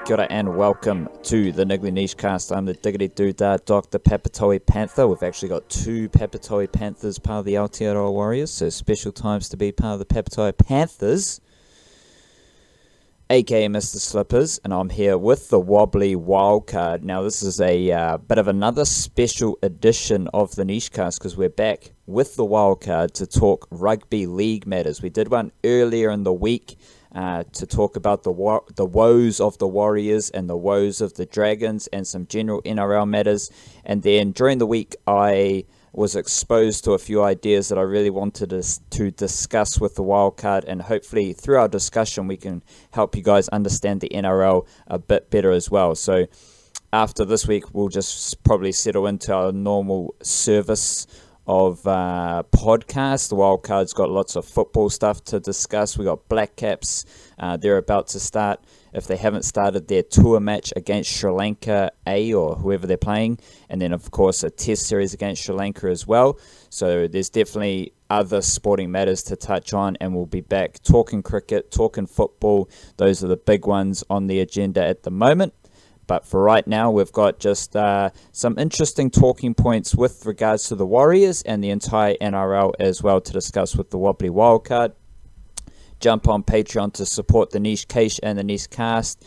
Kia ora and welcome to the Niggly Niche Cast. I'm the Diggity Doodah Dr. Papatoe Panther. We've actually got two Papatoe Panthers part of the Aotearoa Warriors, so special times to be part of the Papatoe Panthers, aka Mr. Slippers, and I'm here with the wobbly Wildcard. Now this is a bit of another special edition of the Niche Cast because we're back with the Wildcard to talk rugby league matters. We did one earlier in the week to talk about the woes of the Warriors and the woes of the Dragons and some general NRL matters. And then during the week, I was exposed to a few ideas that I really wanted to discuss with the Wildcard, and hopefully through our discussion we can help you guys understand the NRL a bit better as well. So after this week, we'll just probably settle into our normal service of podcast. The Wildcard's got lots of football stuff to discuss. We got Black Caps. They're about to start, if they haven't started, their tour match against Sri Lanka A or whoever they're playing, and then of course a test series against Sri Lanka as well. So there's definitely other sporting matters to touch on, and we'll be back talking cricket, talking football. Those are the big ones on the agenda at the moment. But for right now, we've got just some interesting talking points with regards to the Warriors and the entire NRL as well to discuss with the wobbly Wildcard. Jump on Patreon to support the Niche Cache and the Niche Cast.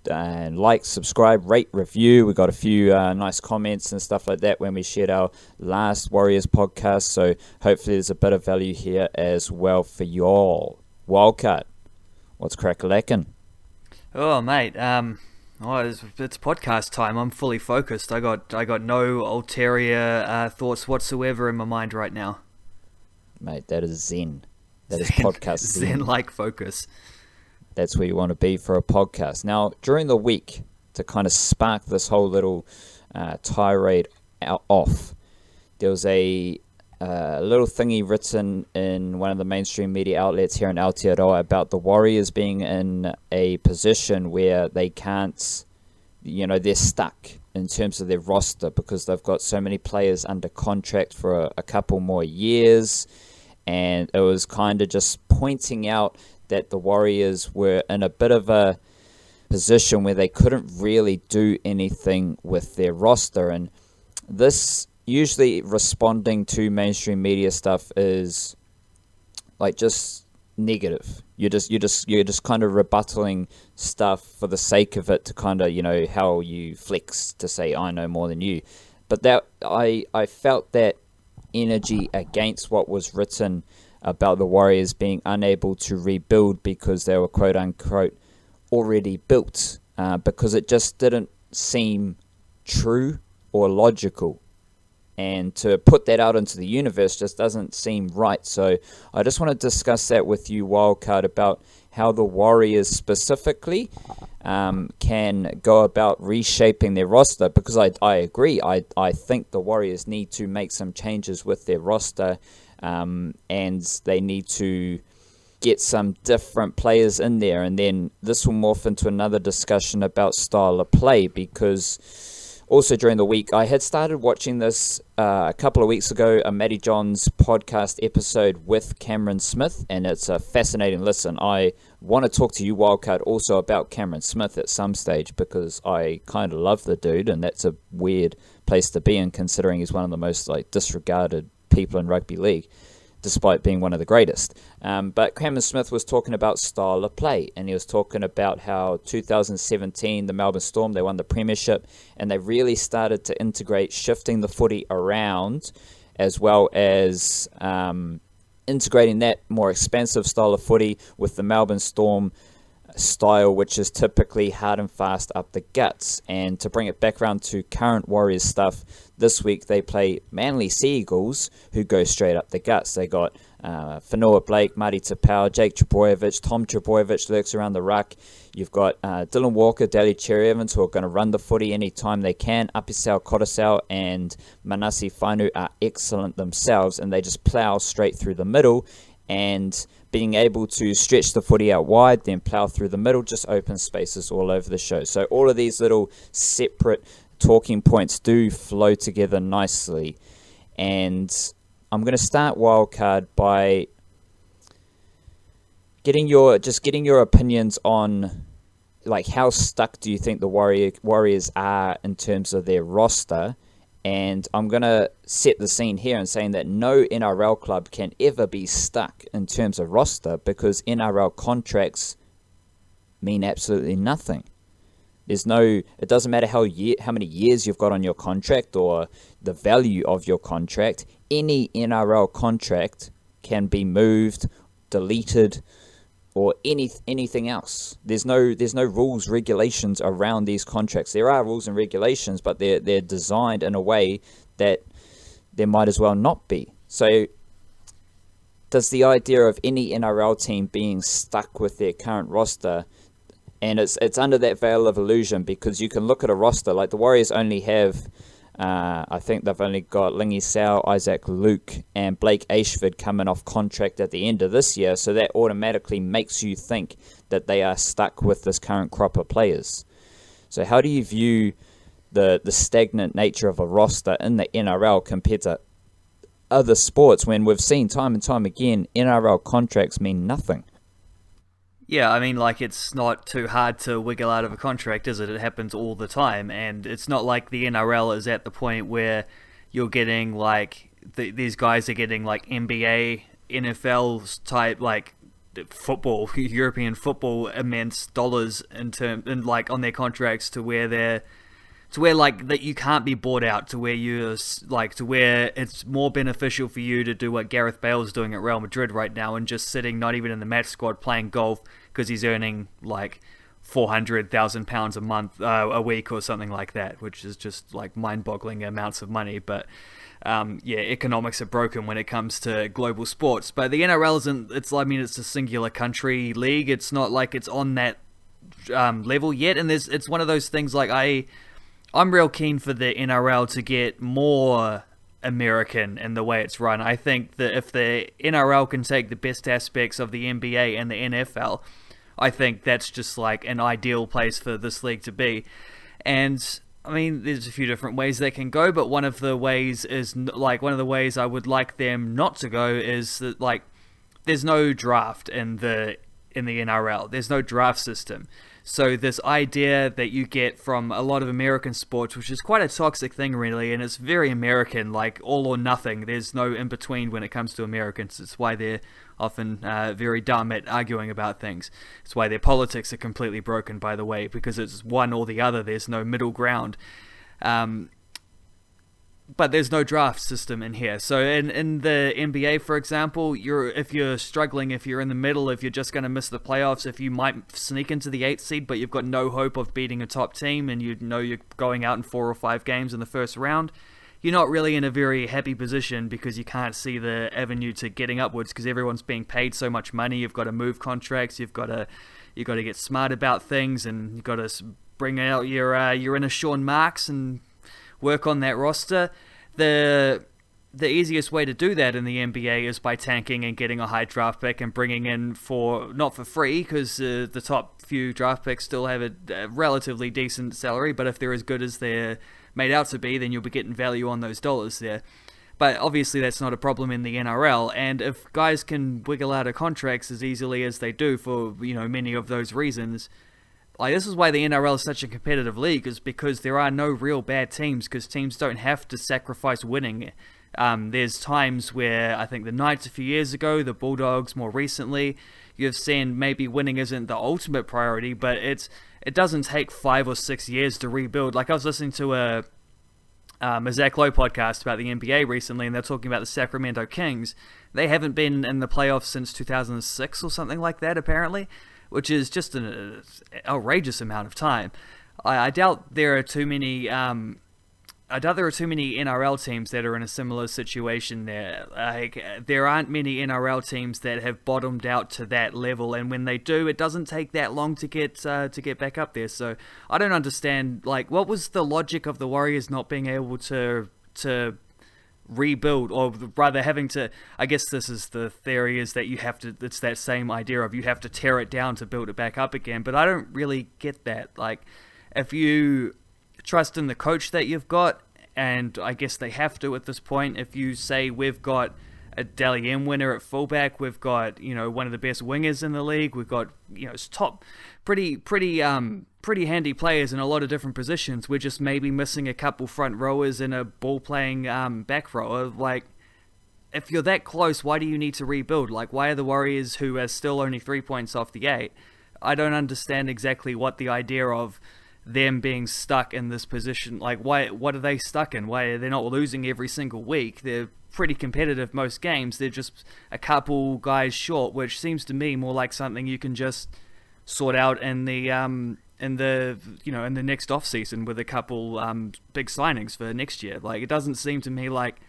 And like, subscribe, rate, review. We got a few nice comments and stuff like that when we shared our last Warriors podcast. So hopefully there's a bit of value here as well for y'all. Wildcard, what's crack-a-lackin'? Oh, mate. It's podcast time. I'm fully focused. I got no ulterior thoughts whatsoever in my mind right now. Mate, that is zen. That is podcast zen. Zen-like focus. That's where you want to be for a podcast. Now, during the week, to kind of spark this whole little tirade off, there was a little thingy written in one of the mainstream media outlets here in Aotearoa about the Warriors being in a position where they can't, they're stuck in terms of their roster because they've got so many players under contract for a couple more years. And it was kind of just pointing out that the Warriors were in a bit of a position where they couldn't really do anything with their roster. And this, usually responding to mainstream media stuff, is like just negative. You're just kind of rebuttaling stuff for the sake of it, to kind of, how you flex to say I know more than you. But that I felt that energy against what was written about the Warriors being unable to rebuild because they were quote unquote already built, because it just didn't seem true or logical. And to put that out into the universe just doesn't seem right. So I just want to discuss that with you, Wildcard, about how the Warriors specifically can go about reshaping their roster. Because I agree. I think the Warriors need to make some changes with their roster. And they need to get some different players in there. And then this will morph into another discussion about style of play, because also during the week, I had started watching this a couple of weeks ago, a Matty Johns podcast episode with Cameron Smith, and it's a fascinating listen. I want to talk to you, Wildcard, also about Cameron Smith at some stage, because I kind of love the dude, and that's a weird place to be in, considering he's one of the most disregarded people in rugby league, despite being one of the greatest. But Cameron Smith was talking about style of play, and he was talking about how 2017, the Melbourne Storm, they won the premiership, and they really started to integrate shifting the footy around, as well as integrating that more expansive style of footy with the Melbourne Storm style, which is typically hard and fast up the guts. And to bring it back around to current Warriors stuff, this week they play Manly Seagulls, who go straight up the guts. They got Whanua Blake, Marty Tapau, Jake Trbojevic, Tom Trbojevic lurks around the ruck. You've got Dylan Walker, Daly Cherry Evans, who are going to run the footy anytime they can. Apisau Kodasau and Manasi Fainu are excellent themselves, and they just plough straight through the middle. And being able to stretch the footy out wide, then plough through the middle, just opens spaces all over the show. So all of these little separate talking points do flow together nicely. And I'm going to start Wildcard by getting your opinions on like how stuck do you think the Warriors are in terms of their roster? And I'm going to set the scene here and saying that no NRL club can ever be stuck in terms of roster because NRL contracts mean absolutely nothing. It doesn't matter how many years you've got on your contract or the value of your contract. Any NRL contract can be moved, deleted, or anything else. There's no rules, regulations around these contracts. There are rules and regulations, but they're designed in a way that there might as well not be. So does the idea of any NRL team being stuck with their current roster, and it's under that veil of illusion, because you can look at a roster like the Warriors only have I think they've only got Lingy Sau, Isaac Luke, and Blake Ashford coming off contract at the end of this year, so that automatically makes you think that they are stuck with this current crop of players. So how do you view the stagnant nature of a roster in the NRL compared to other sports when we've seen time and time again NRL contracts mean nothing? Yeah, I mean, like, it's not too hard to wiggle out of a contract, is it? It happens all the time, and it's not like the NRL is at the point where you're getting, like, these guys are getting, like, NBA, NFL type, like, football, European football immense dollars like, on their contracts to where like that you can't be bought out, to where to where it's more beneficial for you to do what Gareth Bale's doing at Real Madrid right now and just sitting not even in the match squad playing golf because he's earning like £400,000 a month, a week or something like that, which is just like mind-boggling amounts of money. But yeah, economics are broken when it comes to global sports. But the NRL isn't. It's a singular country league. It's not like it's on that level yet, and it's one of those things like I'm real keen for the NRL to get more American in the way it's run. I think that if the NRL can take the best aspects of the NBA and the NFL, I think that's just like an ideal place for this league to be. And I mean, there's a few different ways they can go, but one of the ways I would like them not to go is that, like, there's no draft in the NRL. There's no draft system. So this idea that you get from a lot of American sports, which is quite a toxic thing really, and it's very American, like all or nothing. There's no in between when it comes to Americans. It's why they're often very dumb at arguing about things. It's why their politics are completely broken, by the way, because it's one or the other. There's no middle ground. But there's no draft system in here. So in the NBA, for example, if you're struggling, if you're in the middle, if you're just going to miss the playoffs, if you might sneak into the 8th seed, but you've got no hope of beating a top team, and you know you're going out in 4 or 5 games in the first round, you're not really in a very happy position because you can't see the avenue to getting upwards because everyone's being paid so much money. You've got to move contracts. You've got to get smart about things, and you've got to bring out your inner Sean Marks and work on that roster. The easiest way to do that in the NBA is by tanking and getting a high draft pick and bringing in not for free, because the top few draft picks still have a relatively decent salary, but if they're as good as they're made out to be, then you'll be getting value on those dollars there. But obviously that's not a problem in the NRL, and if guys can wiggle out of contracts as easily as they do for many of those reasons, like, this is why the NRL is such a competitive league, is because there are no real bad teams, because teams don't have to sacrifice winning. There's times where, I think the Knights a few years ago, the Bulldogs more recently, you've seen maybe winning isn't the ultimate priority, but it doesn't take 5 or 6 years to rebuild. Like, I was listening to a Zach Lowe podcast about the NBA recently, and they're talking about the Sacramento Kings. They haven't been in the playoffs since 2006 or something like that, apparently, which is just an outrageous amount of time. I doubt there are too many. NRL teams that are in a similar situation there. Like, there aren't many NRL teams that have bottomed out to that level, and when they do, it doesn't take that long to get back up there. So I don't understand. Like, what was the logic of the Warriors not being able to rebuild, or rather having to, I guess this is the theory, is that it's that same idea of you have to tear it down to build it back up again, but I don't really get that. Like, if you trust in the coach that you've got, and I guess they have to at this point, if you say we've got a Dally M winner at fullback. We've got, one of the best wingers in the league. We've got, top pretty handy players in a lot of different positions. We're just maybe missing a couple front rowers and a ball playing back rower. Like, if you're that close, why do you need to rebuild? Like, why are the Warriors, who are still only 3 points off the 8? I don't understand exactly what the idea of them being stuck in this position, like, what are they stuck in? Why are they not losing every single week? They're pretty competitive most games. They're just a couple guys short, which seems to me more like something you can just sort out in the next off season with a couple big signings for next year. Like, it doesn't seem to me like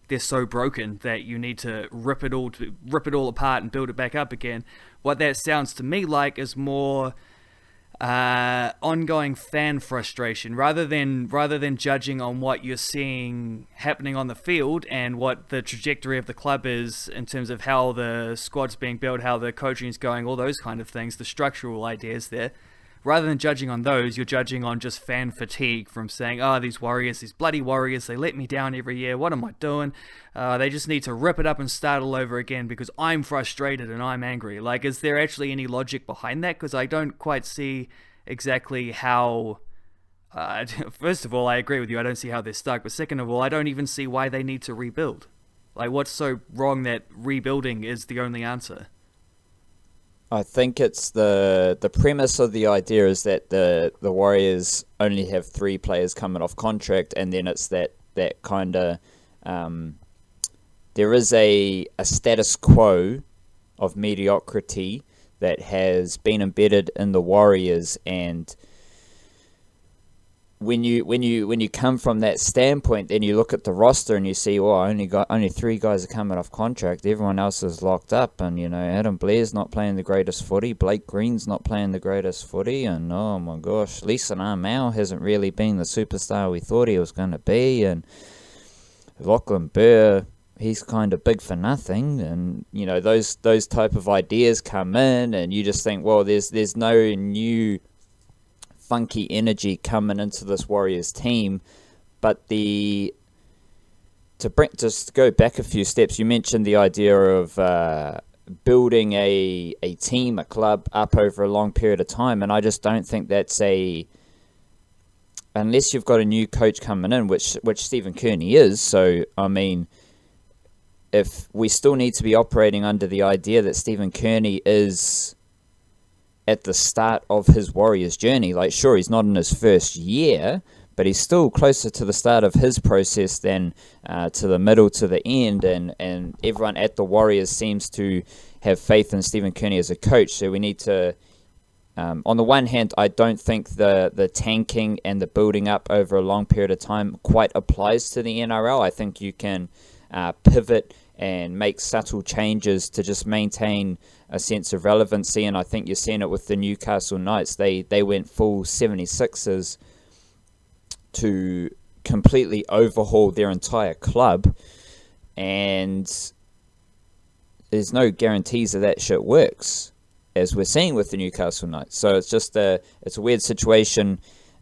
they're so broken that you need to rip it all apart and build it back up again. What that sounds to me like is more ongoing fan frustration, rather than judging on what you're seeing happening on the field and what the trajectory of the club is in terms of how the squad's being built, how the coaching is going, all those kind of things, the structural ideas there. Rather than judging on those, you're judging on just fan fatigue from saying, these bloody Warriors, they let me down every year. What am I doing? They just need to rip it up and start all over again because I'm frustrated and I'm angry. Like, is there actually any logic behind that? Because I don't quite see exactly how... first of all, I agree with you. I don't see how they're stuck. But second of all, I don't even see why they need to rebuild. Like, what's so wrong that rebuilding is the only answer? I think it's the premise of the idea is that the Warriors only have 3 players coming off contract, and then it's that kind of there is a status quo of mediocrity that has been embedded in the Warriors, and when you come from that standpoint, then you look at the roster and you see, only 3 guys are coming off contract. Everyone else is locked up, and Adam Blair's not playing the greatest footy. Blake Green's not playing the greatest footy, and oh my gosh, Leeson Armau hasn't really been the superstar we thought he was going to be, and Lachlan Burr, he's kind of big for nothing, and those type of ideas come in, and you just think, well, there's no new funky energy coming into this Warriors team. But to go back a few steps, you mentioned the idea of building a team, a club up over a long period of time, and I just don't think that's unless you've got a new coach coming in, which Stephen Kearney is. So I mean, if we still need to be operating under the idea that Stephen Kearney is at the start of his Warriors journey, like, sure, he's not in his first year, but he's still closer to the start of his process than to the middle, to the end, and everyone at the Warriors seems to have faith in Stephen Kearney as a coach. So we need to, on the one hand, I don't think the tanking and the building up over a long period of time quite applies to the NRL. I think you can pivot and make subtle changes to just maintain a sense of relevancy, and I think you're seeing it with the Newcastle Knights. They went full 76ers to completely overhaul their entire club, and there's no guarantees that shit works, as we're seeing with the Newcastle Knights. So it's just it's a weird situation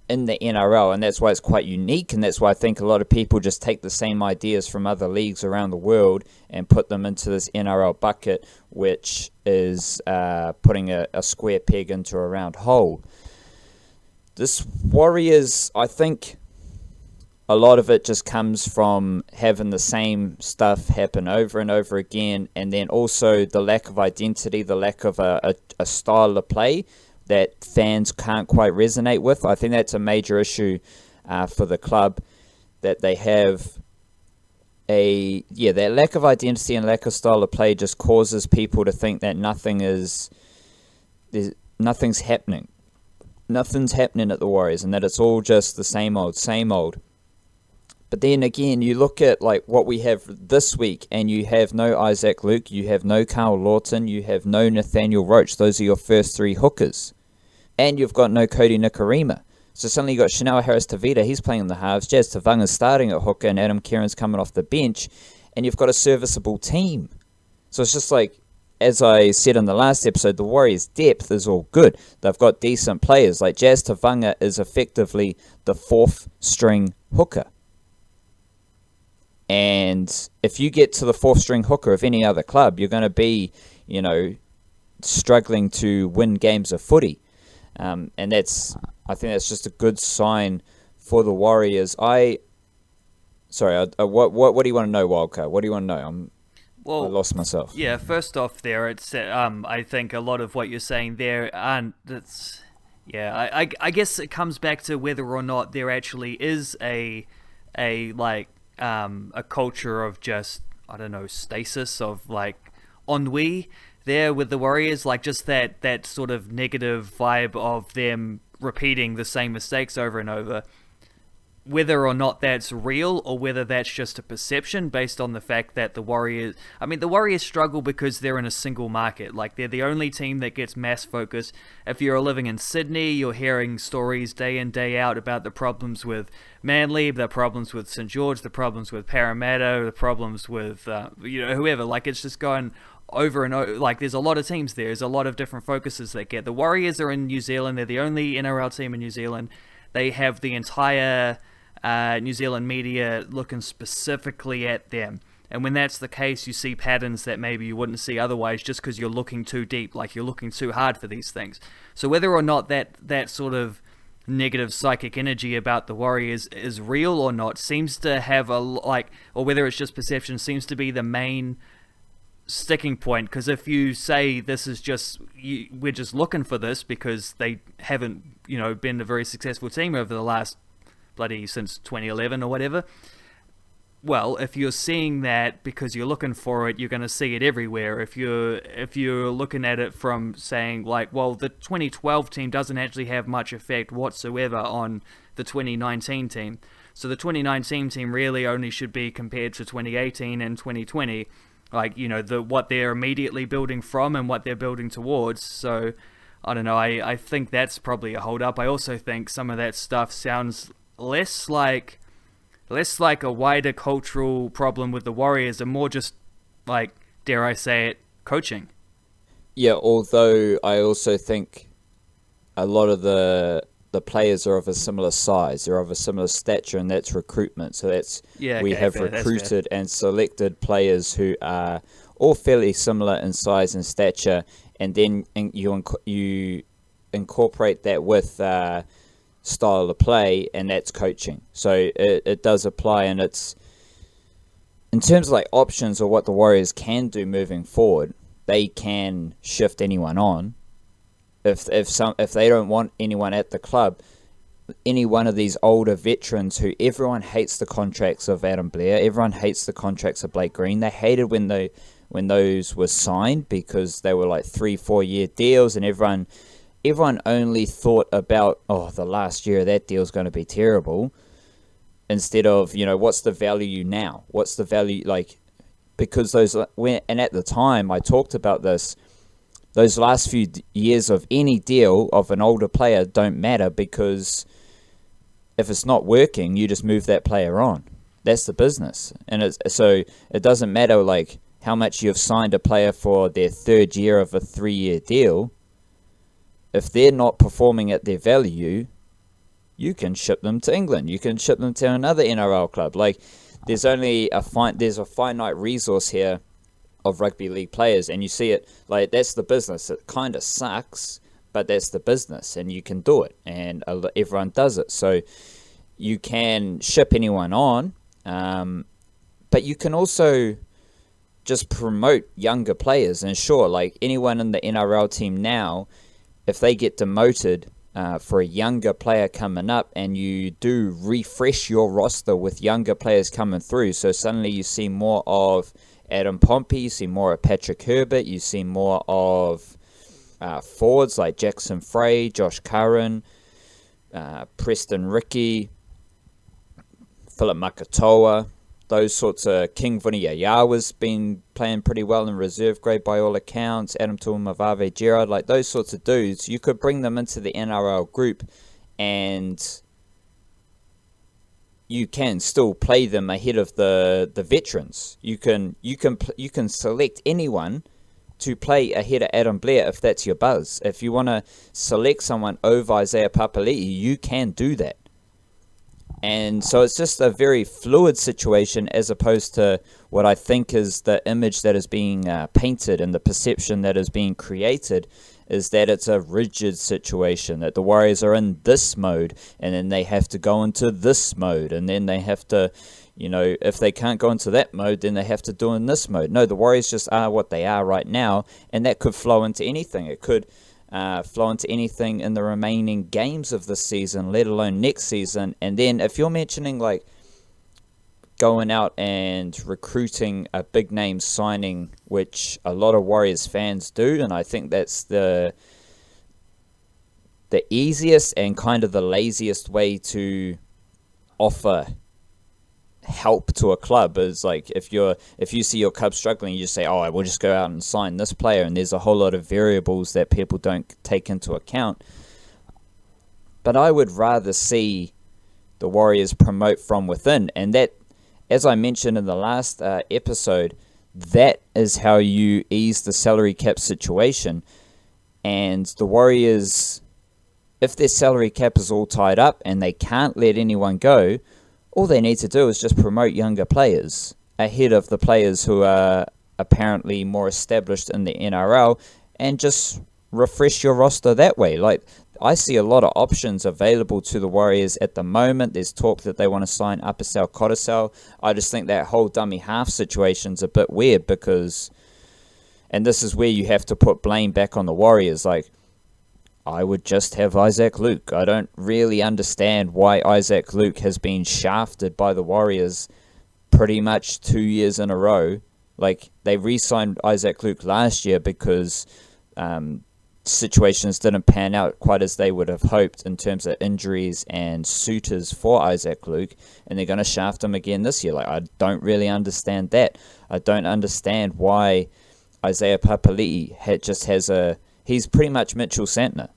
in the NRL, and that's why it's quite unique, and that's why I think a lot of people just take the same ideas from other leagues around the world and put them into this NRL bucket, which is putting a square peg into a round hole. This Warriors, I think a lot of it just comes from having the same stuff happen over and over again, and then also the lack of identity, the lack of a style of play that fans can't quite resonate with. I think that's a major issue for the club, that they have that lack of identity and lack of style of play just causes people to think that nothing's happening. Nothing's happening at the Warriors, and that it's all just the same old. But then again, you look at like what we have this week, and you have no Isaac Luke, you have no Carl Lawton, you have no Nathaniel Roach. Those are your first 3 hookers. And you've got no Cody Nikorima. So suddenly you've got Chanel Harris-Tavita, he's playing in the halves, Jazz Tavanga's starting at hooker, and Adam Kieran's coming off the bench, and you've got a serviceable team. So it's just like, as I said in the last episode, the Warriors' depth is all good. They've got decent players. Like Jazz Tavanga is effectively the 4th string hooker. And if you get to the fourth string hooker of any other club, you're going to be, struggling to win games of footy. And I think that's just a good sign for the Warriors. What do you want to know, Wildcard? What do you want to know? I lost myself. Yeah, first off, there it's I think a lot of what you're saying there, and that's I guess it comes back to whether or not there actually is a culture of just, I don't know, stasis, of like ennui there with the Warriors, like just that sort of negative vibe of them repeating the same mistakes over and over. Whether or not that's real, or whether that's just a perception based on the fact that the Warriors struggle because they're in a single market. Like, they're the only team that gets mass focus. If you're living in Sydney, you're hearing stories day in, day out about the problems with Manly, the problems with St. George, the problems with Parramatta, the problems with, whoever. Like, it's just going over and over. Like, there's a lot of teams there. There's a lot of different focuses they get. The Warriors are in New Zealand. They're the only NRL team in New Zealand. They have the entire New Zealand media looking specifically at them. And when that's the case, you see patterns that maybe you wouldn't see otherwise, just because you're looking too deep, like you're looking too hard for these things. So whether or not that sort of negative psychic energy about the Warriors is real or not seems to have or whether it's just perception, seems to be the main sticking point. Because if you say this is just, we're just looking for this because they haven't been a very successful team over the last since 2011 or whatever. Well, if you're seeing that because you're looking for it, you're going to see it everywhere. If you're looking at it from saying like, well, the 2012 team doesn't actually have much effect whatsoever on the 2019 team. So the 2019 team really only should be compared to 2018 and 2020, like, what they're immediately building from and what they're building towards. So I don't know. I think that's probably a hold up. I also think some of that stuff sounds less like a wider cultural problem with the Warriors and more just, like, dare I say it, coaching. Yeah, although I also think a lot of the players are of a similar size, they're of a similar stature, and that's recruitment. So we have recruited and selected players who are all fairly similar in size and stature, and then you incorporate that with style of play, and that's coaching. So it does apply, and it's in terms of like options or what the Warriors can do moving forward. They can shift anyone on if they don't want anyone at the club. Any one of these older veterans who everyone hates the contracts of Adam Blair, everyone hates the contracts of Blake Green. They hated when those were signed because they were like 3-4 year deals, and everyone only thought about, the last year of that deal's going to be terrible, instead of, what's the value now? What's the value, because and at the time I talked about this, those last few years of any deal of an older player don't matter, because if it's not working, you just move that player on. That's the business. And so it doesn't matter like how much you've signed a player for their third year of a 3-year deal. If they're not performing at their value, you can ship them to England. You can ship them to another NRL club. Like, there's only a finite resource here of rugby league players, and you see it, like, that's the business. It kind of sucks, but that's the business, and you can do it, and everyone does it. So you can ship anyone on, but you can also just promote younger players. And sure, like anyone in the NRL team now, if they get demoted for a younger player coming up, and you do refresh your roster with younger players coming through, so suddenly you see more of Adam Pompey, you see more of Patrick Herbert, you see more of forwards like Jackson Frey, Josh Curran, Preston Rickey, Philip Makatoa, those sorts of King Vuniyayawa's been playing pretty well in reserve grade by all accounts. Adam Tuamavave Gerard, like those sorts of dudes, you could bring them into the NRL group, and you can still play them ahead of the veterans. You can select anyone to play ahead of Adam Blair if that's your buzz. If you want to select someone over Isaiah Papali'i, you can do that. And so it's just a very fluid situation as opposed to what I think is the image that is being painted and the perception that is being created is that it's a rigid situation, that the Warriors are in this mode and then they have to go into this mode and then they have to, if they can't go into that mode, then they have to do in this mode. No, the Warriors just are what they are right now, and that could flow into anything. It could flow into anything in the remaining games of this season, let alone next season. And then if you're mentioning like going out and recruiting a big name signing, which a lot of Warriors fans do, and I think that's the easiest and kind of the laziest way to offer help to a club is like if you see your club struggling, you just say, oh, I will just go out and sign this player, and there's a whole lot of variables that people don't take into account. But I would rather see the Warriors promote from within, and that, as I mentioned in the last episode, that is how you ease the salary cap situation. And the Warriors, if their salary cap is all tied up and they can't let anyone go, all they need to do is just promote younger players ahead of the players who are apparently more established in the NRL, and just refresh your roster that way. Like, I see a lot of options available to the Warriors at the moment. There's talk that they want to sign Uppersell Codicell. I just think that whole dummy half situation's a bit weird because, and this is where you have to put blame back on the Warriors, like, I would just have Isaac Luke. I don't really understand why Isaac Luke has been shafted by the Warriors pretty much 2 years in a row. Like, they re-signed Isaac Luke last year because situations didn't pan out quite as they would have hoped in terms of injuries and suitors for Isaac Luke, and they're going to shaft him again this year. Like, I don't really understand that. I don't understand why Isaiah Papali'i just has he's pretty much Mitchell Santner.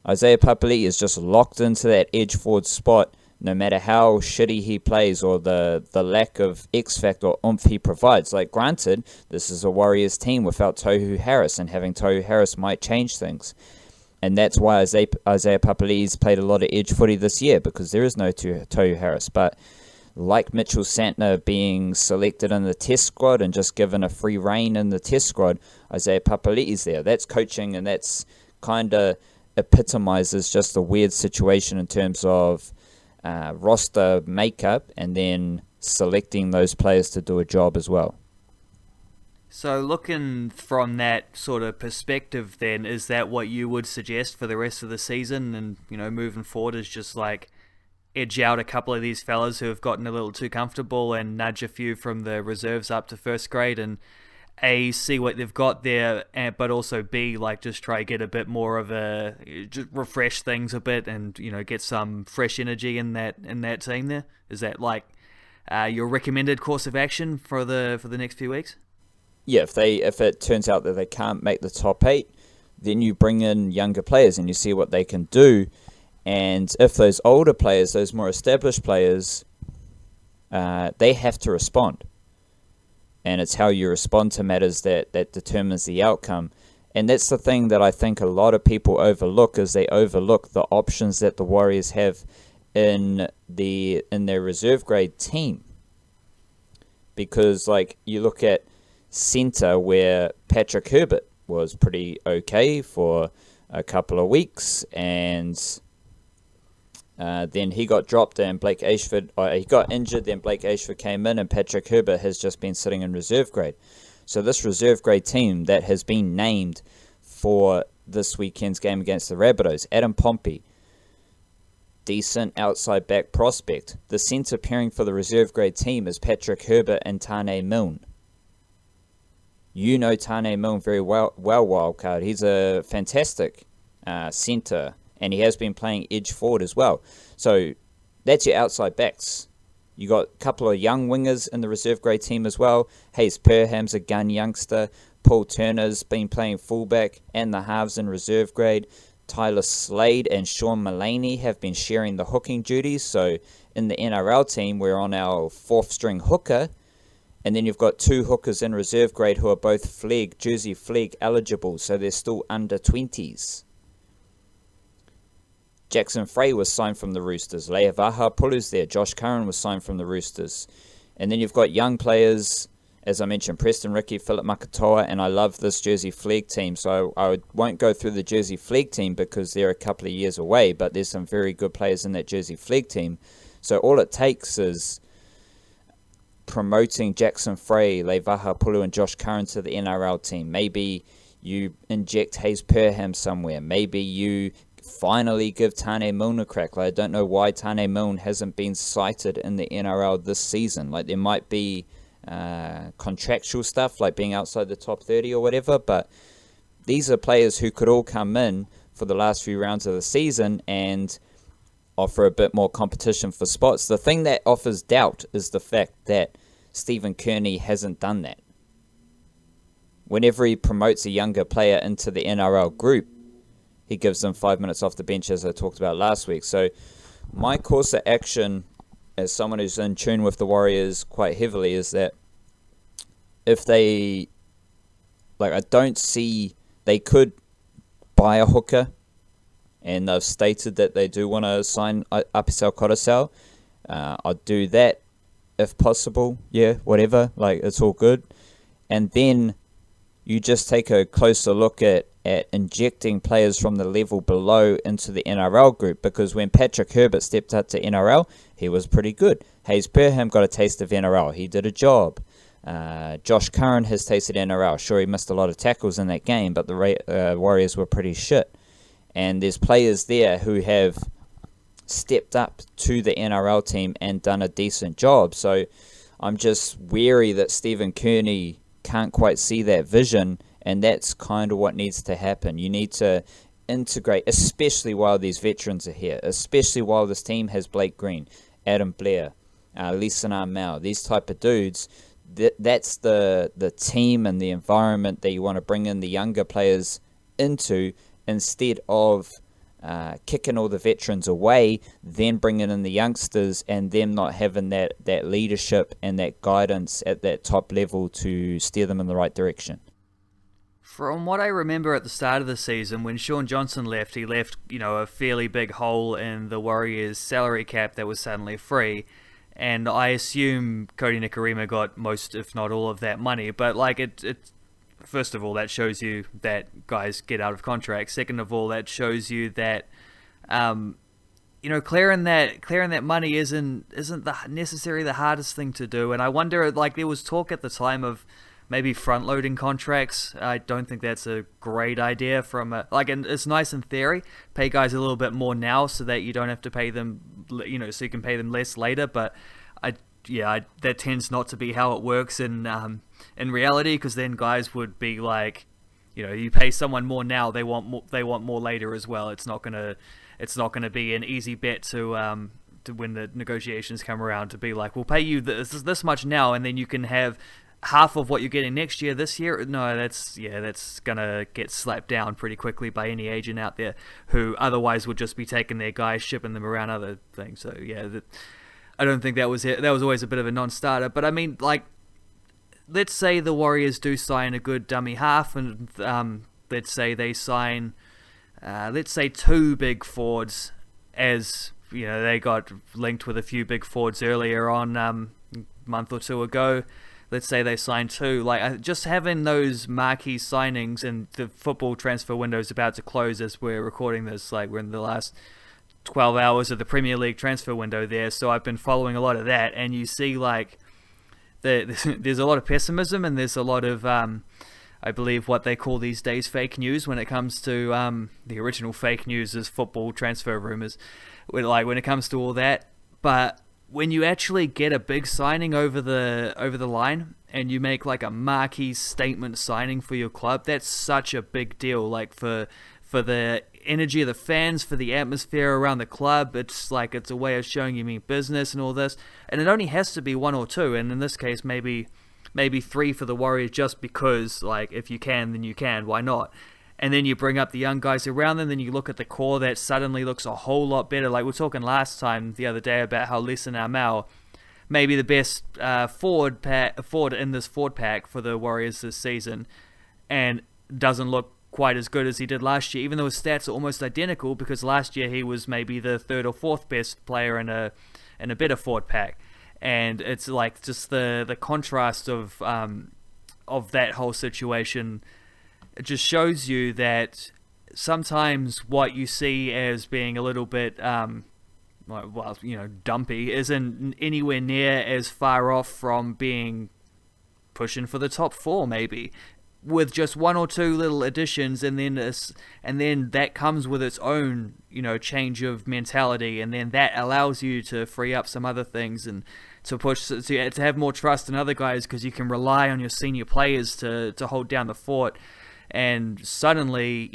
Isaiah Papali'i is just locked into that edge forward spot no matter how shitty he plays or the lack of X factor or oomph he provides. Like, granted, this is a Warriors team without Tohu Harris, and having Tohu Harris might change things. And that's why Isaiah Papali'i's played a lot of edge footy this year, because there is no Tohu Harris. But like Mitchell Santner being selected in the test squad and just given a free rein in the test squad, Isaiah Papali'i's there. That's coaching, and that's kind of epitomizes just a weird situation in terms of roster makeup and then selecting those players to do a job as well. So looking from that sort of perspective then, is that what you would suggest for the rest of the season and, moving forward, is just like edge out a couple of these fellas who have gotten a little too comfortable and nudge a few from the reserves up to first grade and A, see what they've got there, but also B, like just try to get a bit more of just refresh things a bit and, get some fresh energy in that team there? Is that like your recommended course of action for the next few weeks? Yeah, if it turns out that they can't make the top 8, then you bring in younger players and you see what they can do. And if those older players, those more established players, they have to respond. And it's how you respond to matters that determines the outcome. And that's the thing that I think a lot of people overlook, is they overlook the options that the Warriors have in their reserve grade team. Because, like, you look at centre, where Patrick Herbert was pretty okay for a couple of weeks, and then he got dropped, and Blake Ashford, he got injured, then Blake Ashford came in, and Patrick Herbert has just been sitting in reserve grade. So this reserve grade team that has been named for this weekend's game against the Rabbitohs, Adam Pompey, decent outside back prospect. The centre pairing for the reserve grade team is Patrick Herbert and Tane Milne. You know Tane Milne very well, Wildcard. He's a fantastic centre, and he has been playing edge forward as well. So that's your outside backs. You got a couple of young wingers in the reserve grade team as well. Hayes Perham's a gun youngster. Paul Turner's been playing fullback and the halves in reserve grade. Tyler Slade and Sean Mullaney have been sharing the hooking duties. So in the NRL team, we're on our fourth string hooker. And then you've got two hookers in reserve grade who are both Jersey flag eligible. So they're still under 20s. Jackson Frey was signed from the Roosters. Le'avaha Pulu's there. Josh Curran was signed from the Roosters. And then you've got young players, as I mentioned, Preston Ricky, Philip Makatoa, and I love this Jersey Flegg team. So I won't go through the Jersey Flegg team because they're a couple of years away, but there's some very good players in that Jersey Flegg team. So all it takes is promoting Jackson Frey, Le'avaha Pulu, and Josh Curran to the NRL team. Maybe you inject Hayes Perham somewhere. Maybe you finally give Tane Milne a crack. Like, I don't know why Tane Milne hasn't been cited in the NRL this season. Like, there might be contractual stuff, like being outside the top 30 or whatever, but these are players who could all come in for the last few rounds of the season and offer a bit more competition for spots. The thing that offers doubt is the fact that Stephen Kearney hasn't done that. Whenever he promotes a younger player into the NRL group, he gives them 5 minutes off the bench, as I talked about last week. So my course of action, as someone who's in tune with the Warriors quite heavily, is that if they, like, I don't see, they could buy a hooker, and they've stated that they do want to sign Apisau Korosau. I'll do that if possible. Yeah, whatever. Like, it's all good. And then you just take a closer look at injecting players from the level below into the NRL group, because when Patrick Herbert stepped up to NRL, he was pretty good. Hayes Perham got a taste of NRL. He did a job. Josh Curran has tasted NRL. Sure, he missed a lot of tackles in that game, but the Warriors were pretty shit. And there's players there who have stepped up to the NRL team and done a decent job. So I'm just wary that Stephen Kearney can't quite see that vision, and that's kind of what needs to happen. You need to integrate, especially while these veterans are here, especially while this team has Blake Green, Adam Blair, Lisanar Mao, these type of dudes. That's the team and the environment that you want to bring in the younger players into, instead of kicking all the veterans away, then bringing in the youngsters and them not having that leadership and that guidance at that top level to steer them in the right direction. From what I remember at the start of the season, when Sean Johnson left, he left, a fairly big hole in the Warriors' salary cap that was suddenly free. And I assume Cody Nikorima got most, if not all, of that money. But first of all, that shows you that guys get out of contract. Second of all, that shows you that, clearing that money isn't necessarily the hardest thing to do. And I wonder, there was talk at the time of maybe front-loading contracts. I don't think that's a great idea. And it's nice in theory. Pay guys a little bit more now so that you don't have to pay them, so you can pay them less later. But that tends not to be how it works in reality, because then guys would be like, you pay someone more now, they want more later as well. It's not gonna be an easy bet to when the negotiations come around, to be like, we'll pay you this much now, and then you can have half of what you're getting next year this year. No, that's gonna get slapped down pretty quickly by any agent out there who otherwise would just be taking their guys, shipping them around other things. So I don't think that was it. That was always a bit of a non-starter. But I mean, let's say the Warriors do sign a good dummy half, and let's say they sign, two big forwards, as they got linked with a few big forwards earlier on a month or two ago. Let's say they sign two. Just having those marquee signings, and the football transfer window is about to close as we're recording this. We're in the last 12 hours of the Premier League transfer window there, so I've been following a lot of that, and you see there's a lot of pessimism, and there's a lot of I believe what they call these days fake news when it comes to the original fake news is football transfer rumors, when it comes to all that. But when you actually get a big signing over the line, and you make a marquee statement signing for your club, that's such a big deal. For the energy of the fans, for the atmosphere around the club, it's a way of showing you mean business and all this. And it only has to be one or two, and in this case maybe three for the Warriors, just because if you can, then you can, why not? And then you bring up the young guys around them, then you look at the core that suddenly looks a whole lot better. We were talking last time, the other day, about how Lisanar Mao may be the best forward in this forward pack for the Warriors this season, and doesn't look quite as good as he did last year, even though his stats are almost identical, because last year he was maybe the third or fourth best player in a better forward pack. And it's like just the contrast of that whole situation. It just shows you that sometimes what you see as being a little bit dumpy isn't anywhere near as far off from being pushing for the top four, maybe, with just one or two little additions, and then that comes with its own, change of mentality, and then that allows you to free up some other ththings and to push to have more trust in other guys, because you can rely on your senior players to hold down the fort. And suddenly,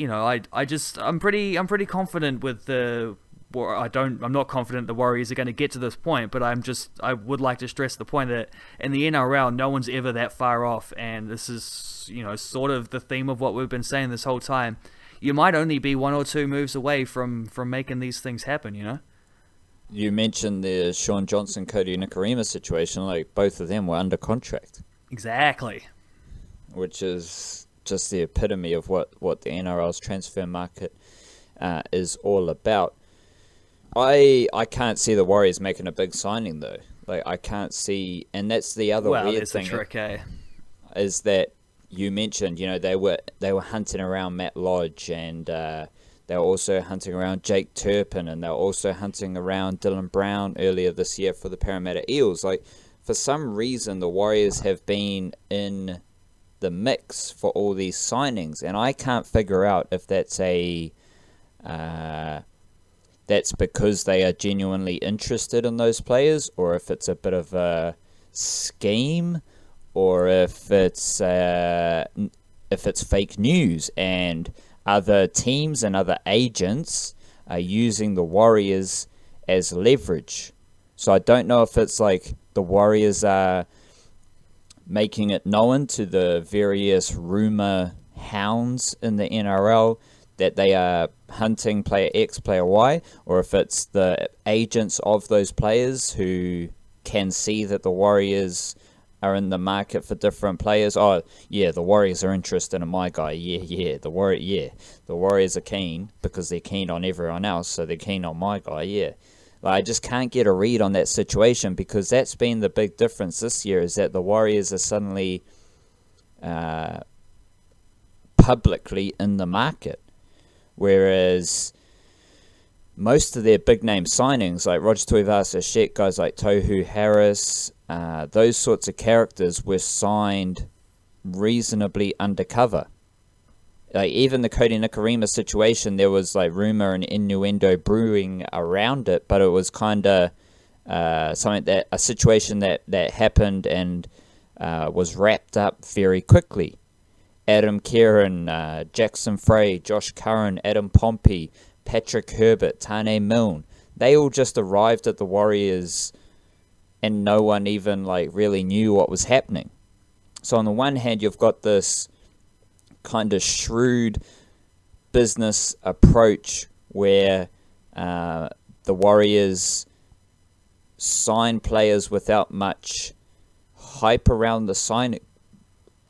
I'm pretty confident with the. I'm not confident the Warriors are going to get to this point, but I would like to stress the point that in the NRL, no one's ever that far off, and this is, sort of the theme of what we've been saying this whole time. You might only be one or two moves away from making these things happen, You mentioned the Sean Johnson, Cody Nikorima situation, like both of them were under contract. Exactly. Which is just the epitome of what the NRL's transfer market is all about. I can't see the Warriors making a big signing though. Like I can't see, and that's the other weird thing. The trick, is that you mentioned, they were hunting around Matt Lodge, and they were also hunting around Jake Turpin, and they were also hunting around Dylan Brown earlier this year for the Parramatta Eels. Like for some reason, the Warriors have been in the mix for all these signings, and I can't figure out if that's that's because they are genuinely interested in those players, or if it's a bit of a scheme, or if it's fake news and other teams and other agents are using the Warriors as leverage. So I don't know if it's like the Warriors are making it known to the various rumor hounds in the NRL that they are hunting player X, player Y, or if it's the agents of those players who can see that the Warriors are in the market for different players. Oh, yeah, the Warriors are interested in my guy. The Warriors are keen because they're keen on everyone else, so they're keen on my guy, yeah. Like, I just can't get a read on that situation, because that's been the big difference this year, is that the Warriors are suddenly publicly in the market. Whereas most of their big-name signings, like Roger Tuivasa-Sheck, guys like Tohu Harris, those sorts of characters were signed reasonably undercover. Like even the Cody Nikorima situation, there was like rumor and innuendo brewing around it, but it was kind of a situation that happened and was wrapped up very quickly. Adam Kieran, Jackson Frey, Josh Curran, Adam Pompey, Patrick Herbert, Tane Milne, they all just arrived at the Warriors and no one even like really knew what was happening. So on the one hand, you've got this kind of shrewd business approach where the Warriors sign players without much hype around the signing.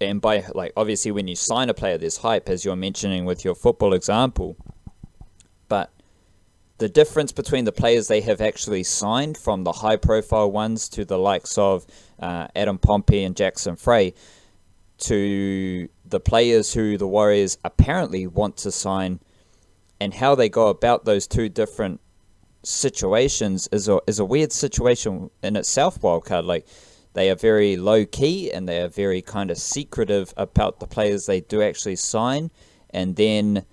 And by, like, obviously when you sign a player, there's hype, as you're mentioning with your football example. But the difference between the players they have actually signed, from the high-profile ones to the likes of Adam Pompey and Jackson Frey, to the players who the Warriors apparently want to sign, and how they go about those two different situations is a weird situation in itself, Wildcard. Like, they are very low-key and they are very kind of secretive about the players they do actually sign, and then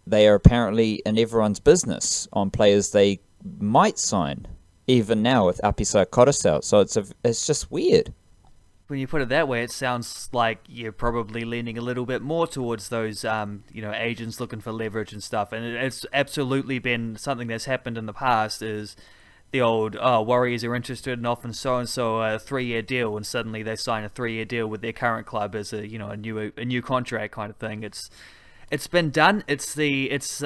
they are apparently in everyone's business on players they might sign, even now with Apisa Coruscant. So it's just weird. When you put it that way, it sounds like you're probably leaning a little bit more towards those, agents looking for leverage and stuff. And it's absolutely been something that's happened in the past, is the old, Warriors are interested in offering so-and-so a 3-year deal, and suddenly they sign a 3-year deal with their current club as a new contract kind of thing. It's been done. It's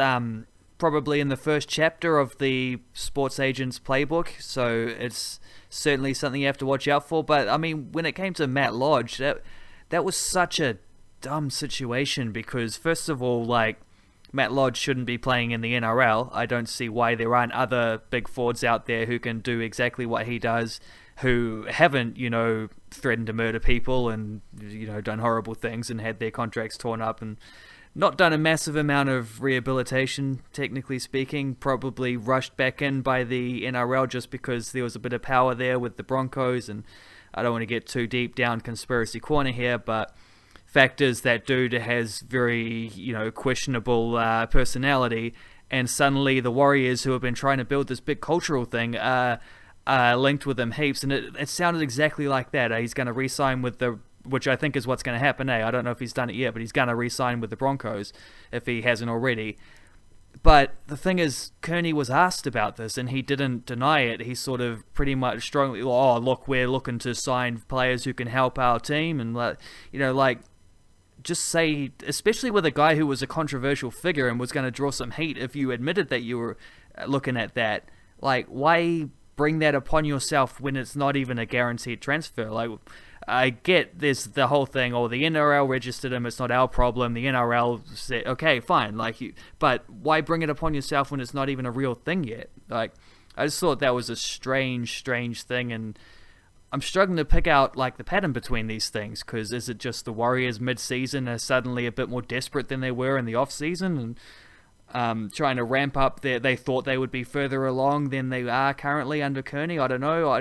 probably in the first chapter of the sports agent's playbook, so it's certainly something you have to watch out for. But I mean, when it came to Matt Lodge, that was such a dumb situation because, first of all, like, Matt Lodge shouldn't be playing in the NRL. I don't see why there aren't other big forwards out there who can do exactly what he does, who haven't, threatened to murder people and, done horrible things and had their contracts torn up and not done a massive amount of rehabilitation, technically speaking. Probably rushed back in by the NRL just because there was a bit of power there with the Broncos. And I don't want to get too deep down conspiracy corner here, but fact is that dude has very, questionable personality, and suddenly the Warriors, who have been trying to build this big cultural thing, linked with him heaps, and it sounded exactly like that. He's going to re-sign with which I think is what's going to happen. I don't know if he's done it yet, but he's going to re-sign with the Broncos if he hasn't already. But the thing is, Kearney was asked about this, and he didn't deny it. He sort of pretty much strongly, look, we're looking to sign players who can help our team, and just say, especially with a guy who was a controversial figure and was going to draw some heat if you admitted that you were looking at that, why bring that upon yourself when it's not even a guaranteed transfer? I get there's the whole thing, the NRL registered him, it's not our problem. The NRL said, okay, fine, but why bring it upon yourself when it's not even a real thing yet? I just thought that was a strange thing, and I'm struggling to pick out the pattern between these things, because is it just the Warriors mid-season are suddenly a bit more desperate than they were in the off-season and trying to ramp up they thought they would be further along than they are currently under Kearney? I don't know.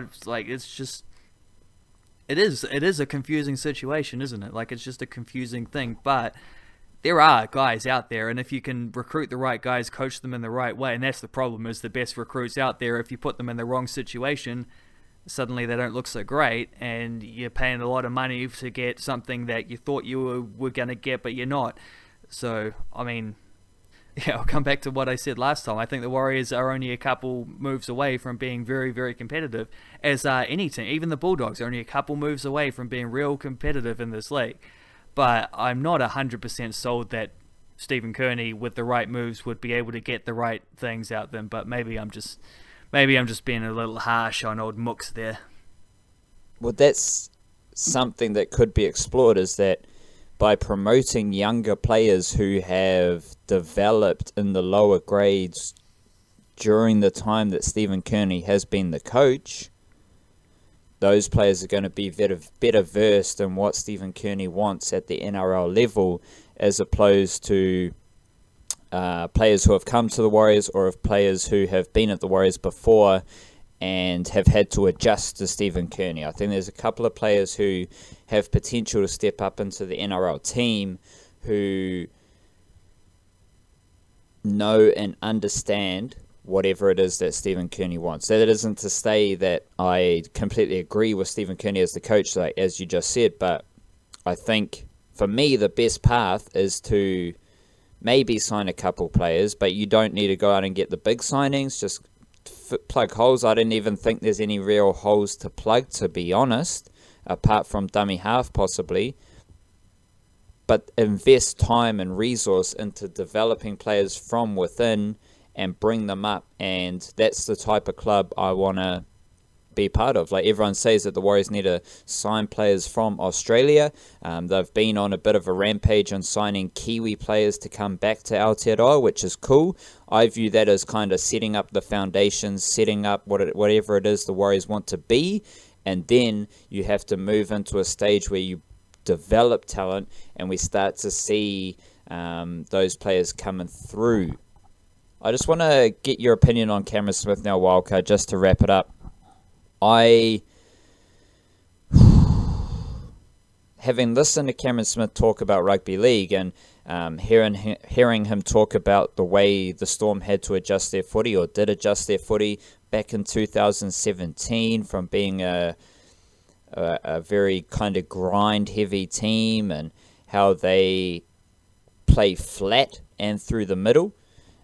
It is a confusing situation, isn't it? It's just a confusing thing, but there are guys out there, and if you can recruit the right guys, coach them in the right way, and that's the problem, is the best recruits out there, if you put them in the wrong situation, suddenly they don't look so great, and you're paying a lot of money to get something that you thought you were going to get, but you're not. So, I'll come back to what I said last time. I think the Warriors are only a couple moves away from being very, very competitive, as any team. Even the Bulldogs are only a couple moves away from being real competitive in this league. But I'm not 100% sold that Stephen Kearney, with the right moves, would be able to get the right things out of them. But maybe I'm just being a little harsh on old Mooks there. Well, that's something that could be explored, is that by promoting younger players who have developed in the lower grades during the time that Stephen Kearney has been the coach, those players are going to be better versed in what Stephen Kearney wants at the NRL level, as opposed to players who have come to the Warriors, or of players who have been at the Warriors before and have had to adjust to Stephen Kearney. I think there's a couple of players who have potential to step up into the NRL team who know and understand whatever it is that Stephen Kearney wants. That isn't to say that I completely agree with Stephen Kearney as the coach, as you just said, but I think for me the best path is to maybe sign a couple players, but you don't need to go out and get the big signings. Just plug holes. I didn't even think there's any real holes to plug, to be honest, apart from dummy half possibly. But invest time and resource into developing players from within and bring them up, and that's the type of club I want to be part of. Everyone says that the Warriors need to sign players from Australia. They've been on a bit of a rampage on signing Kiwi players to come back to Aotearoa, which is cool. I view that as kind of setting up the foundations, setting up whatever it is the Warriors want to be, and then you have to move into a stage where you develop talent and we start to see those players coming through. I just want to get your opinion on Cameron Smith now, Wildcard, just to wrap it up. Having listened to Cameron Smith talk about rugby league and hearing him talk about the way the Storm had to adjust their footy, or did adjust their footy back in 2017, from being a very kind of grind-heavy team, and how they play flat and through the middle.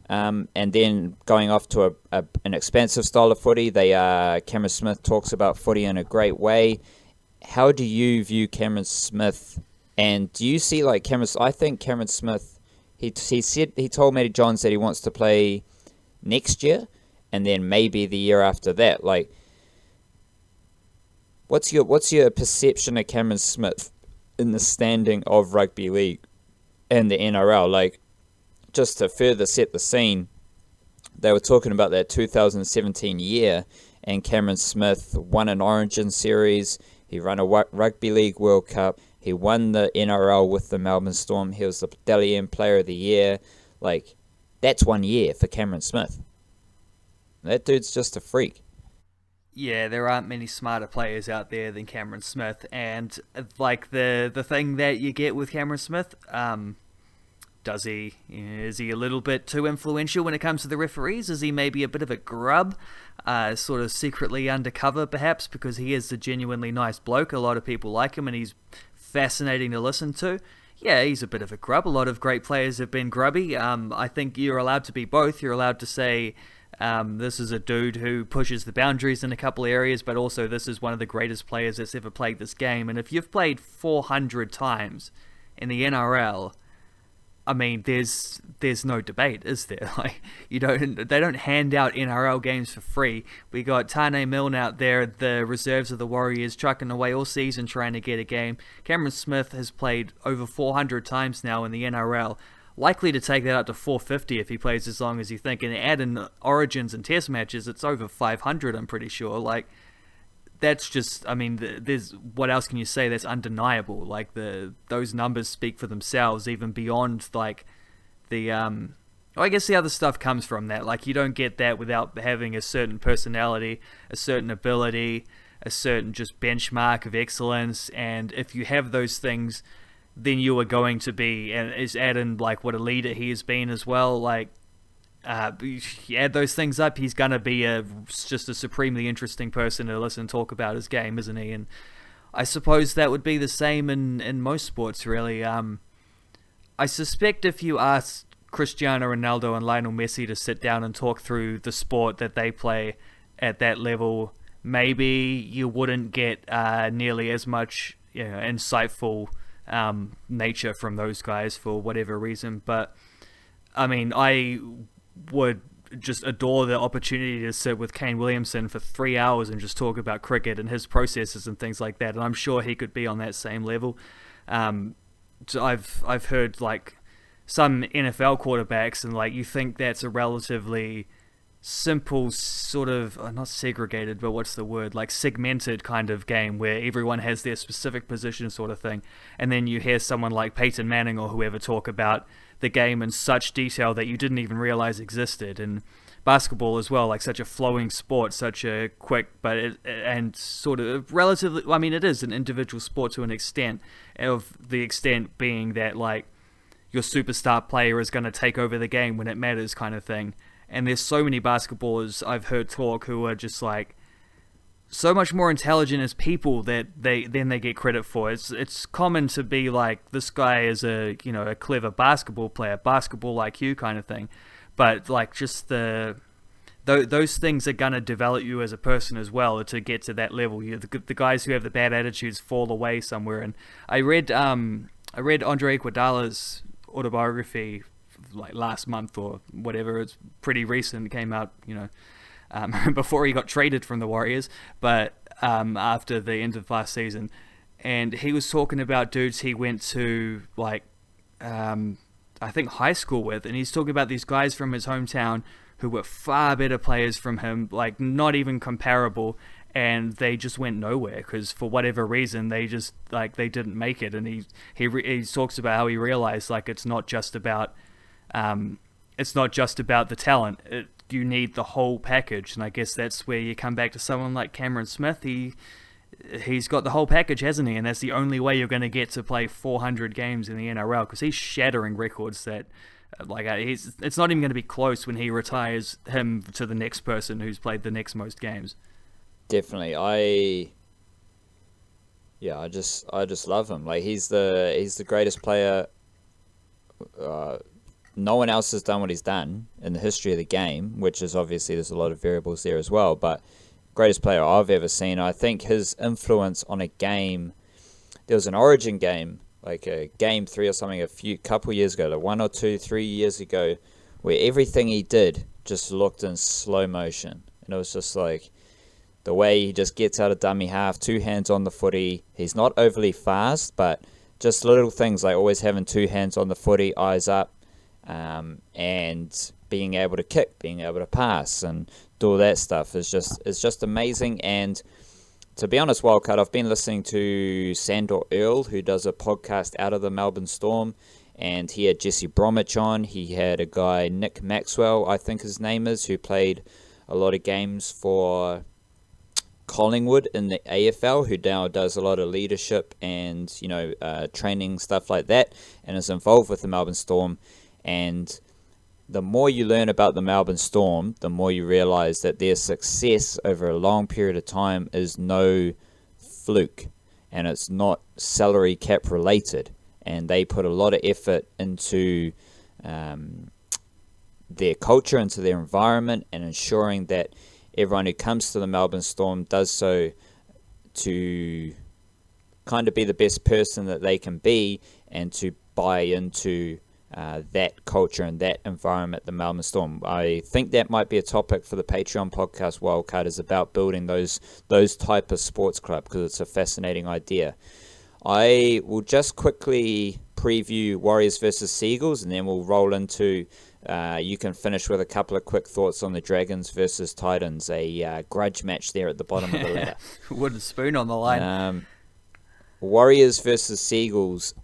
And then going off to an expansive style of footy. Cameron Smith talks about footy in a great way. How do you view Cameron Smith? And do you see Cameron? I think Cameron Smith. He told Matty Johns that he wants to play next year, and then maybe the year after that. What's your perception of Cameron Smith in the standing of rugby league and the NRL. Like, just to further set the scene, they were talking about that 2017 year, and Cameron Smith won an Origin series. He ran a Rugby League World Cup. He won the NRL with the Melbourne Storm. He was the Dally M Player of the Year. Like, that's 1 year for Cameron Smith. That dude's just a freak. Yeah, there aren't many smarter players out there than Cameron Smith, and like the thing that you get with Cameron Smith, is he a little bit too influential when it comes to the referees? Is he maybe a bit of a grub, sort of secretly undercover perhaps, because he is a genuinely nice bloke. A lot of people like him and he's fascinating to listen to. Yeah, he's a bit of a grub. A lot of great players have been grubby. I think you're allowed to be both. You're allowed to say, this is a dude who pushes the boundaries in a couple of areas, but also this is one of the greatest players that's ever played this game. And if you've played 400 times in the NRL, I mean, there's no debate, is there? Like, they don't hand out NRL games for free. We got Tane Milne out there, the reserves of the Warriors, trucking away all season trying to get a game. Cameron Smith has played over 400 times now in the NRL, likely to take that up to 450 if he plays as long as you think. And add in Origins and Test matches, it's over 500, I'm pretty sure. Like, that's just, I mean, there's, what else can you say? That's undeniable. Like, those numbers speak for themselves, even beyond like I guess the other stuff comes from that. Like, you don't get that without having a certain personality, a certain ability, a certain just benchmark of excellence. And if you have those things, then you are going to be, and is add in like what a leader he has been as well. Like, you add those things up, he's going to be just a supremely interesting person to listen and talk about his game, isn't he? And I suppose that would be the same in most sports, really. I suspect if you ask Cristiano Ronaldo and Lionel Messi to sit down and talk through the sport that they play at that level, maybe you wouldn't get nearly as much insightful nature from those guys for whatever reason. But I mean, I would just adore the opportunity to sit with Kane Williamson for 3 hours and just talk about cricket and his processes and things like that. And I'm sure he could be on that same level. So I've heard like some NFL quarterbacks, and like, you think that's a relatively simple sort of, not segregated, but what's the word, like segmented kind of game where everyone has their specific position sort of thing. And then you hear someone like Peyton Manning or whoever talk about the game in such detail that you didn't even realize existed. And basketball as well, like such a flowing sport, such a quick, and sort of relatively, I mean, it is an individual sport to an extent, of the extent being that like your superstar player is going to take over the game when it matters kind of thing. And there's so many basketballers I've heard talk who are just like so much more intelligent as people that they get credit for. It's common to be like, this guy is a clever basketball player, basketball IQ kind of thing, but like just those things are gonna develop you as a person as well to get to that level. The guys who have the bad attitudes fall away somewhere. And I read Andre Iguodala's autobiography like last month or whatever. It's pretty recent. It came out, before he got traded from the Warriors, but after the end of last season. And he was talking about dudes he went to like I think high school with, and he's talking about these guys from his hometown who were far better players from him, like not even comparable, and they just went nowhere because for whatever reason they just like they didn't make it. And he talks about how he realized like it's not just about the talent. You need the whole package, and I guess that's where you come back to someone like Cameron Smith. He's got the whole package, hasn't he? And that's the only way you're going to get to play 400 games in the NRL, because he's shattering records that, it's not even going to be close when he retires him to the next person who's played the next most games. Definitely, I just love him. Like, he's the greatest player. No one else has done what he's done in the history of the game, which is obviously there's a lot of variables there as well, but greatest player I've ever seen. I think his influence on a game, there was an Origin game, like a game 3 or something couple years ago, like 1 or 2, 3 years ago, where everything he did just looked in slow motion. And it was just like the way he just gets out of dummy half, 2 hands on the footy. He's not overly fast, but just little things like always having two hands on the footy, eyes up, and being able to kick, being able to pass, and do all that stuff is just amazing. And to be honest, Wildcard, I've been listening to Sandor Earl, who does a podcast out of the Melbourne Storm, and he had Jesse Bromwich on. He had a guy, Nick Maxwell, I think his name is, who played a lot of games for Collingwood in the AFL, who now does a lot of leadership and, training, stuff like that, and is involved with the Melbourne Storm. And the more you learn about the Melbourne Storm, the more you realize that their success over a long period of time is no fluke, and it's not salary cap related. And they put a lot of effort into their culture, into their environment, and ensuring that everyone who comes to the Melbourne Storm does so to kind of be the best person that they can be, and to buy into that culture and that environment, the Melbourne Storm. I think that might be a topic for the Patreon podcast. Wildcard is about building those type of sports club, because it's a fascinating idea. I will just quickly preview Warriors versus Seagulls, and then we'll roll into, you can finish with a couple of quick thoughts on the Dragons versus Titans, a grudge match there at the bottom of the ladder. Wooden spoon on the line. Warriors versus Seagulls.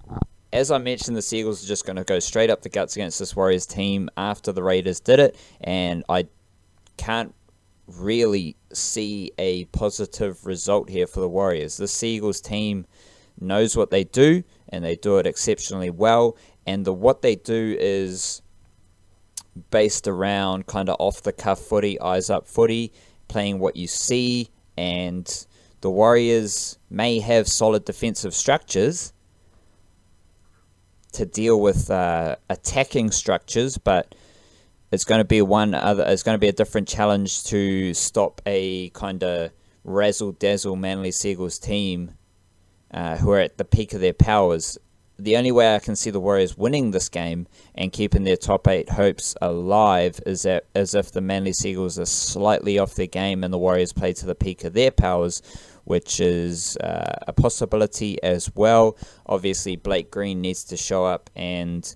As I mentioned, the Seagulls are just going to go straight up the guts against this Warriors team after the Raiders did it, and I can't really see a positive result here for the Warriors. The Seagulls team knows what they do, and they do it exceptionally well, and what they do is based around kind of off-the-cuff footy, eyes-up footy, playing what you see, and the Warriors may have solid defensive structures to deal with attacking structures, but it's going to be a different challenge to stop a kind of razzle-dazzle Manly Seagulls team who are at the peak of their powers. The only way I can see the Warriors winning this game and keeping their top 8 hopes alive is if the Manly Seagulls are slightly off their game and the Warriors play to the peak of their powers, which is a possibility as well. Obviously, Blake Green needs to show up and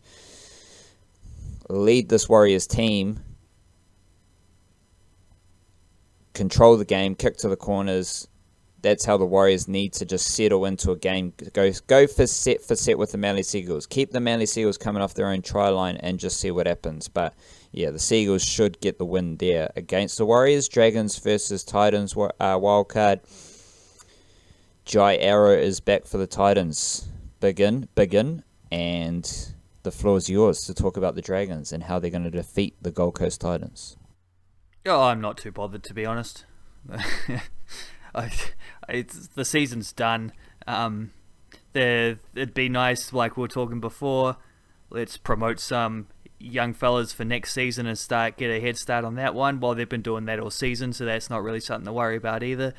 lead this Warriors team, control the game, kick to the corners. That's how the Warriors need to just settle into a game. Go for set with the Manly Seagulls. Keep the Manly Seagulls coming off their own try line and just see what happens. But yeah, the Seagulls should get the win there against the Warriors. Dragons versus Titans wildcard. Jai Arrow is back for the Titans. Begin, and the floor is yours to talk about the Dragons and how they're going to defeat the Gold Coast Titans. Oh, I'm not too bothered, to be honest. The season's done. It'd be nice, like we were talking before, let's promote some young fellas for next season and get a head start on that one. Well, they've been doing that all season, so that's not really something to worry about either.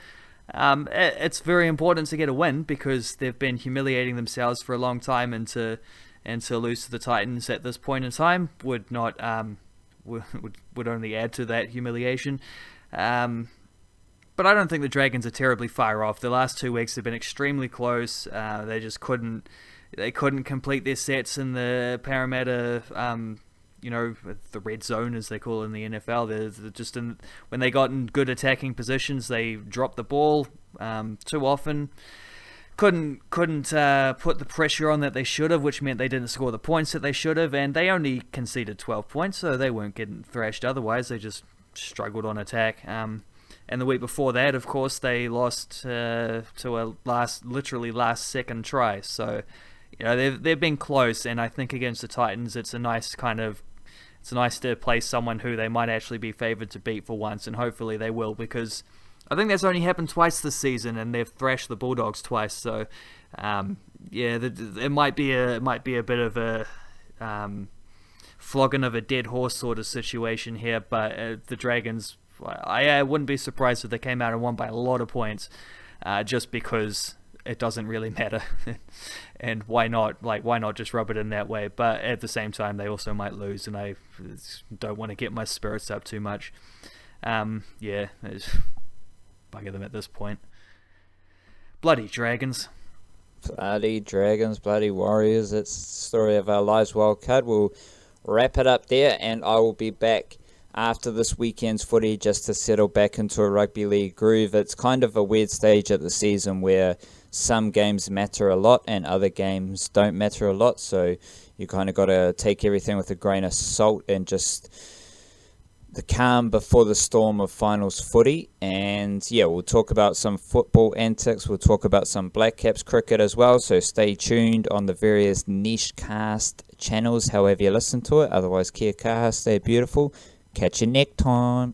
It's very important to get a win because they've been humiliating themselves for a long time, and to lose to the Titans at this point in time would not would only add to that humiliation. But I don't think the Dragons are terribly far off. The last 2 weeks have been extremely close. They just couldn't complete their sets in the Parramatta, the red zone as they call it in the NFL. They're just when they got in good attacking positions, they dropped the ball too often. Couldn't put the pressure on that they should have, which meant they didn't score the points that they should have, and they only conceded 12 points, so they weren't getting thrashed otherwise. They just struggled on attack. And the week before that, of course, they lost to a literally last second try. So, they've been close, and I think against the Titans, it's nice to play someone who they might actually be favoured to beat for once, and hopefully they will, because I think that's only happened twice this season, and they've thrashed the Bulldogs twice. So, it might be a bit of a flogging of a dead horse sort of situation here, but the Dragons, I wouldn't be surprised if they came out and won by a lot of points, just because it doesn't really matter. And why not? Why not just rub it in that way? But at the same time, they also might lose, and I don't want to get my spirits up too much. I just bugger them at this point. Bloody Dragons. Bloody Dragons, bloody Warriors. It's the story of our lives, Wildcard. We'll wrap it up there, and I will be back after this weekend's footy just to settle back into a rugby league groove. It's kind of a weird stage of the season where some games matter a lot and other games don't matter a lot, so you kind of got to take everything with a grain of salt and just the calm before the storm of finals footy. And yeah, we'll talk about some football antics, we'll talk about some Black Caps cricket as well, so stay tuned on the various niche cast channels however you listen to it. Otherwise, kia kaha, stay beautiful, catch you next time.